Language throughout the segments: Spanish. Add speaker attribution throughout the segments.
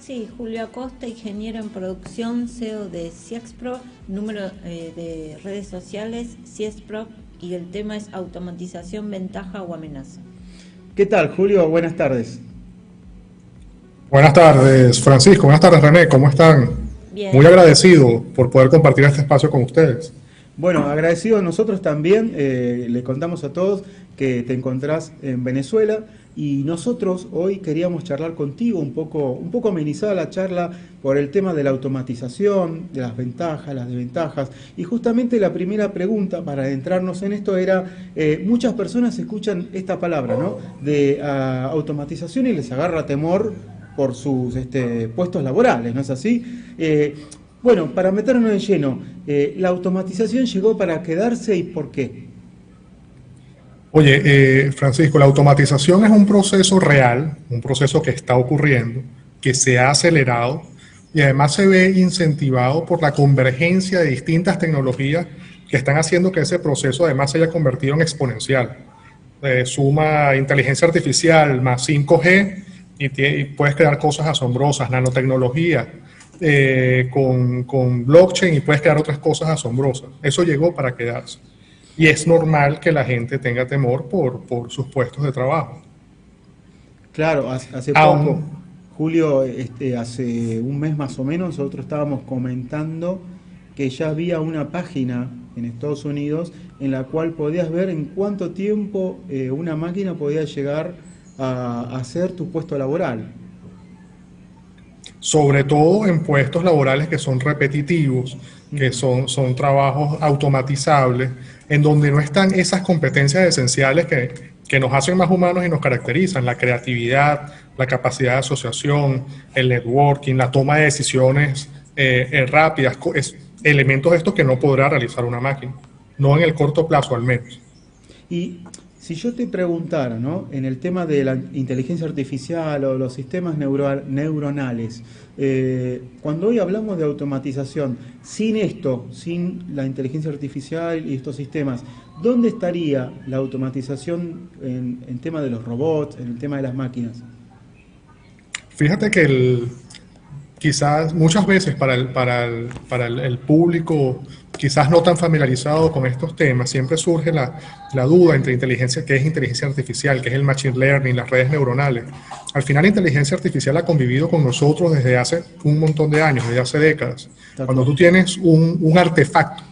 Speaker 1: Sí, Julio Acosta, ingeniero en producción, CEO de CIEXPRO, número de redes sociales, CIEXPRO, y el tema es automatización, ventaja o amenaza.
Speaker 2: ¿Qué tal, Julio? Buenas tardes.
Speaker 3: Buenas tardes, Francisco. Buenas tardes, René. ¿Cómo están? Muy
Speaker 1: Bien,
Speaker 3: agradecido por poder compartir este espacio con ustedes.
Speaker 2: Bueno, agradecidos nosotros también, le contamos a todos que te encontrás en Venezuela y nosotros hoy queríamos charlar contigo un poco amenizada la charla por el tema de la automatización, de las ventajas, las desventajas, y justamente la primera pregunta para adentrarnos en esto era, muchas personas escuchan esta palabra, ¿no?, de automatización y les agarra temor por sus puestos laborales, ¿no es así? Bueno, para meternos en lleno, ¿la automatización llegó para quedarse y por qué?
Speaker 3: Oye, Francisco, la automatización es un proceso real, un proceso que está ocurriendo, que se ha acelerado y además se ve incentivado por la convergencia de distintas tecnologías que están haciendo que ese proceso además se haya convertido en exponencial. Suma inteligencia artificial más 5G y puedes crear cosas asombrosas, nanotecnología, con blockchain y puedes crear otras cosas asombrosas. Eso llegó para quedarse. Y es normal que la gente tenga temor por sus puestos de trabajo.
Speaker 2: Claro, hace poco,
Speaker 3: Aún,
Speaker 2: Julio, hace un mes más o menos, nosotros estábamos comentando que ya había una página en Estados Unidos en la cual podías ver en cuánto tiempo una máquina podía llegar a hacer tu puesto laboral.
Speaker 3: sobre todo en puestos laborales que son repetitivos, que son trabajos automatizables, en donde no están esas competencias esenciales que nos hacen más humanos y nos caracterizan: la creatividad, la capacidad de asociación, el networking, la toma de decisiones rápidas, elementos estos que no podrá realizar una máquina, no en el corto plazo al menos.
Speaker 2: Y si yo te preguntara, ¿no?, en el tema de la inteligencia artificial o los sistemas neuronales, cuando hoy hablamos de automatización, sin esto, sin la inteligencia artificial y estos sistemas, ¿dónde estaría la automatización en tema de los robots, en el tema de las máquinas?
Speaker 3: Fíjate que quizás muchas veces para el público quizás no tan familiarizado con estos temas, siempre surge la duda entre inteligencia, qué es inteligencia artificial, qué es el machine learning, las redes neuronales. Al final la inteligencia artificial ha convivido con nosotros desde hace un montón de años, desde hace décadas.
Speaker 2: Tal
Speaker 3: Cuando
Speaker 2: cual.
Speaker 3: tú tienes un artefacto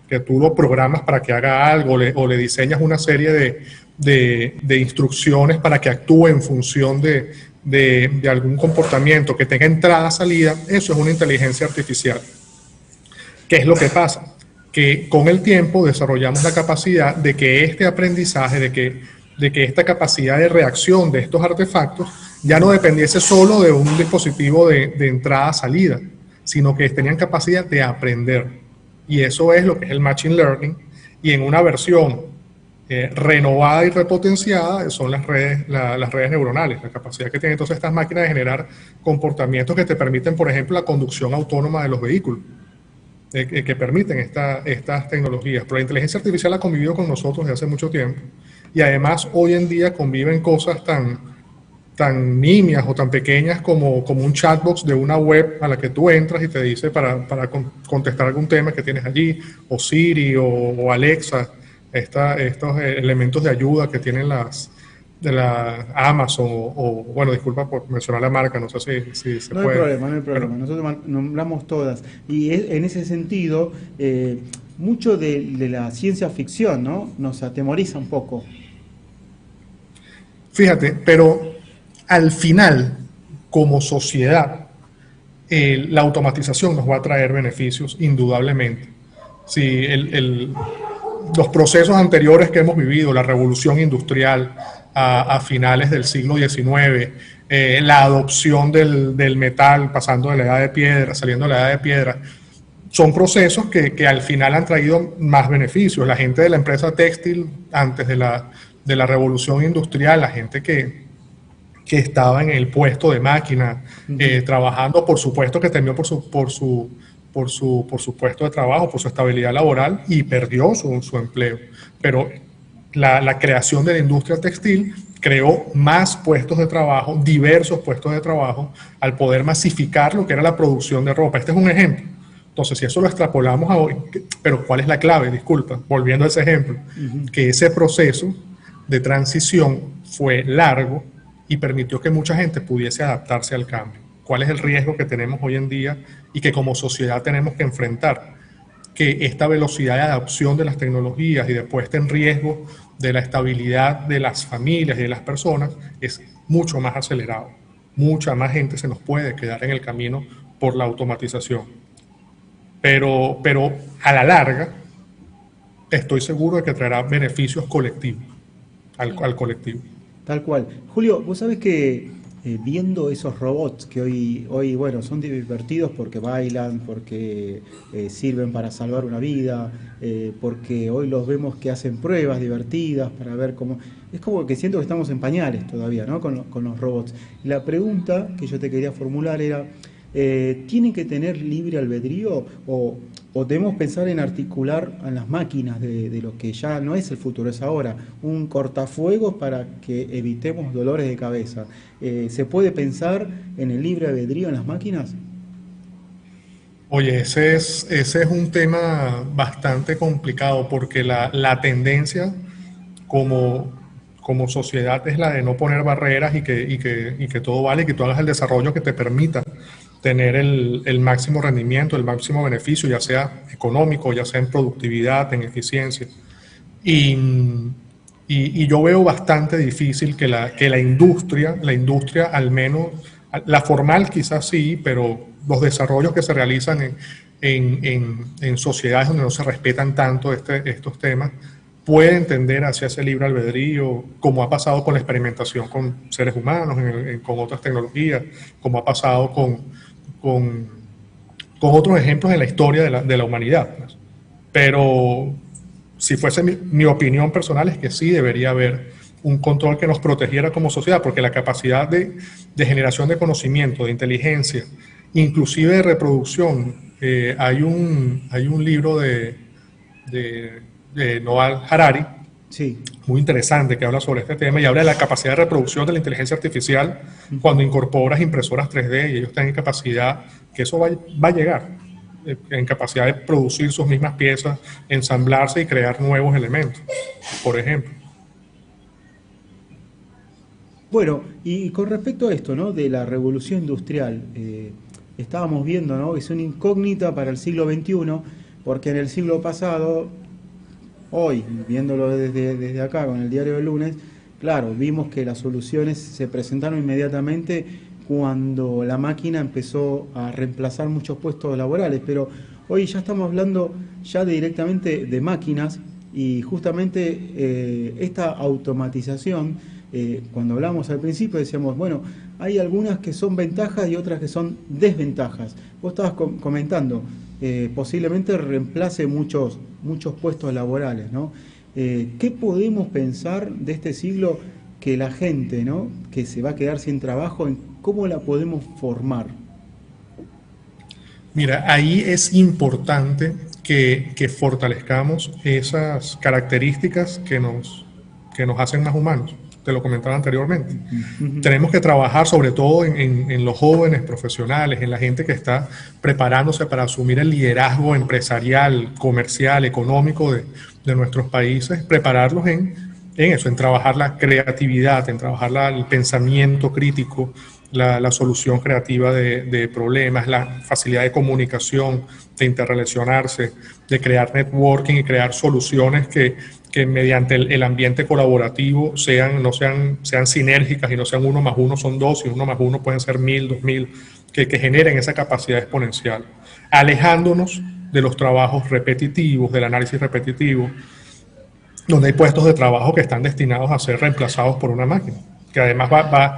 Speaker 3: que tú lo programas para que haga algo o le diseñas una serie de instrucciones para que actúe en función de algún comportamiento que tenga entrada, salida, eso es una inteligencia artificial. ¿Qué es lo que pasa? Que con el tiempo desarrollamos la capacidad de que este aprendizaje, de que esta capacidad de reacción de estos artefactos ya no dependiese solo de un dispositivo de entrada-salida, sino que tenían capacidad de aprender. Y eso es lo que es el Machine Learning, y en una versión renovada y repotenciada son las redes neuronales, la capacidad que tienen entonces estas máquinas de generar comportamientos que te permiten, por ejemplo, la conducción autónoma de los vehículos, que permiten estas tecnologías. Pero la inteligencia artificial ha convivido con nosotros desde hace mucho tiempo, y además hoy en día conviven cosas tan nimias o tan pequeñas como un chatbox de una web a la que tú entras y te dice para contestar algún tema que tienes allí, o Siri o Alexa, estos elementos de ayuda que tienen de la Amazon, bueno, disculpa por mencionar la marca, no sé si se
Speaker 2: No hay
Speaker 3: puede.
Speaker 2: problema, no hay problema. Nosotros nombramos todas. Y en ese sentido, mucho de la ciencia ficción, ¿no?, nos atemoriza un poco.
Speaker 3: Fíjate, pero al final, como sociedad, la automatización nos va a traer beneficios, indudablemente. Si los procesos anteriores que hemos vivido, la revolución industrial a finales del siglo XIX, la adopción del metal, pasando de la edad de piedra, saliendo de la edad de piedra, son procesos que al final han traído más beneficios. La gente de la empresa textil, antes de la revolución industrial, la gente que estaba en el puesto de máquina, trabajando, por supuesto que terminó por su puesto de trabajo, por su estabilidad laboral, y perdió su empleo. Pero la creación de la industria textil creó más puestos de trabajo, diversos puestos de trabajo, al poder masificar lo que era la producción de ropa. Este es un ejemplo. Entonces, si eso lo extrapolamos a hoy, pero ¿cuál es la clave? Disculpa, volviendo a ese ejemplo, que ese proceso de transición fue largo y permitió que mucha gente pudiese adaptarse al cambio. ¿Cuál es el riesgo que tenemos hoy en día y que como sociedad tenemos que enfrentar? Que esta velocidad de adopción de las tecnologías y de puesta en riesgo de la estabilidad de las familias y de las personas es mucho más acelerado. Mucha más gente se nos puede quedar en el camino por la automatización. Pero a la larga, estoy seguro de que traerá beneficios colectivos al colectivo.
Speaker 2: Tal cual. Julio, vos sabés que viendo esos robots que hoy bueno, son divertidos porque bailan, porque sirven para salvar una vida, porque hoy los vemos que hacen pruebas divertidas para ver cómo... Es como que siento que estamos en pañales todavía, ¿no? Con los robots. Y la pregunta que yo te quería formular era, ¿tienen que tener libre albedrío o debemos pensar en articular a las máquinas de lo que ya no es el futuro, es ahora, un cortafuegos para que evitemos dolores de cabeza? ¿Se puede pensar en el libre albedrío en las máquinas?
Speaker 3: Oye, ese es un tema bastante complicado porque la tendencia como sociedad es la de no poner barreras y que todo vale, que tú hagas el desarrollo que te permita tener el máximo rendimiento, el máximo beneficio, ya sea económico, ya sea en productividad, en eficiencia. Y yo veo bastante difícil que la industria al menos, la formal quizás sí, pero los desarrollos que se realizan en sociedades donde no se respetan tanto estos temas, pueden tender hacia ese libre albedrío, como ha pasado con la experimentación con seres humanos, con otras tecnologías, como ha pasado con otros ejemplos en la historia de la humanidad. Pero si fuese mi opinión personal es que sí debería haber un control que nos protegiera como sociedad, porque la capacidad de generación de conocimiento, de inteligencia, inclusive de reproducción, hay un libro de Noah Harari,
Speaker 2: sí,
Speaker 3: muy interesante, que habla sobre este tema y habla de la capacidad de reproducción de la inteligencia artificial cuando incorporas impresoras 3D y ellos tienen capacidad, que eso va a llegar, en capacidad de producir sus mismas piezas, ensamblarse y crear nuevos elementos, por ejemplo.
Speaker 2: Bueno, y con respecto a esto, ¿no? De la revolución industrial, estábamos viendo, ¿no? Que es una incógnita para el siglo XXI, porque en el siglo pasado, hoy, viéndolo desde acá con el diario del lunes, claro, vimos que las soluciones se presentaron inmediatamente cuando la máquina empezó a reemplazar muchos puestos laborales, pero hoy ya estamos hablando ya directamente de máquinas y justamente esta automatización, cuando hablamos al principio decíamos, bueno, hay algunas que son ventajas y otras que son desventajas. Vos estabas comentando, posiblemente reemplace muchos puestos laborales, ¿no? ¿Qué podemos pensar de este siglo que la gente, ¿no? que se va a quedar sin trabajo, en cómo la podemos formar?
Speaker 3: Mira, ahí es importante que fortalezcamos esas características que nos hacen más humanos. Te lo comentaba anteriormente. Tenemos que trabajar sobre todo en los jóvenes profesionales, en la gente que está preparándose para asumir el liderazgo empresarial, comercial, económico de nuestros países, prepararlos en eso, en trabajar la creatividad, en trabajar el pensamiento crítico, la solución creativa de problemas, la facilidad de comunicación, de interrelacionarse, de crear networking y crear soluciones que mediante el ambiente colaborativo sean sinérgicas y no sean 1 más 1 son 2 y 1 más 1 pueden ser 1000, 2000, que generen esa capacidad exponencial, alejándonos de los trabajos repetitivos, del análisis repetitivo, donde hay puestos de trabajo que están destinados a ser reemplazados por una máquina, que además va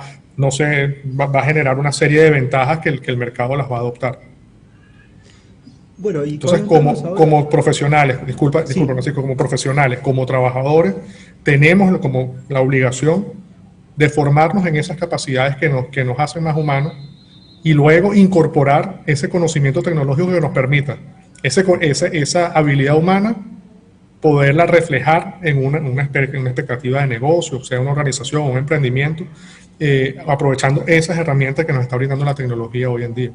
Speaker 3: a generar una serie de ventajas que el mercado las va a adoptar.
Speaker 2: Bueno, y
Speaker 3: entonces, como profesionales, disculpa, Francisco, como profesionales, como trabajadores, tenemos como la obligación de formarnos en esas capacidades que nos hacen más humanos y luego incorporar ese conocimiento tecnológico que nos permita esa habilidad humana poderla reflejar en una expectativa de negocio, sea una organización, un emprendimiento, aprovechando esas herramientas que nos está brindando la tecnología hoy en día.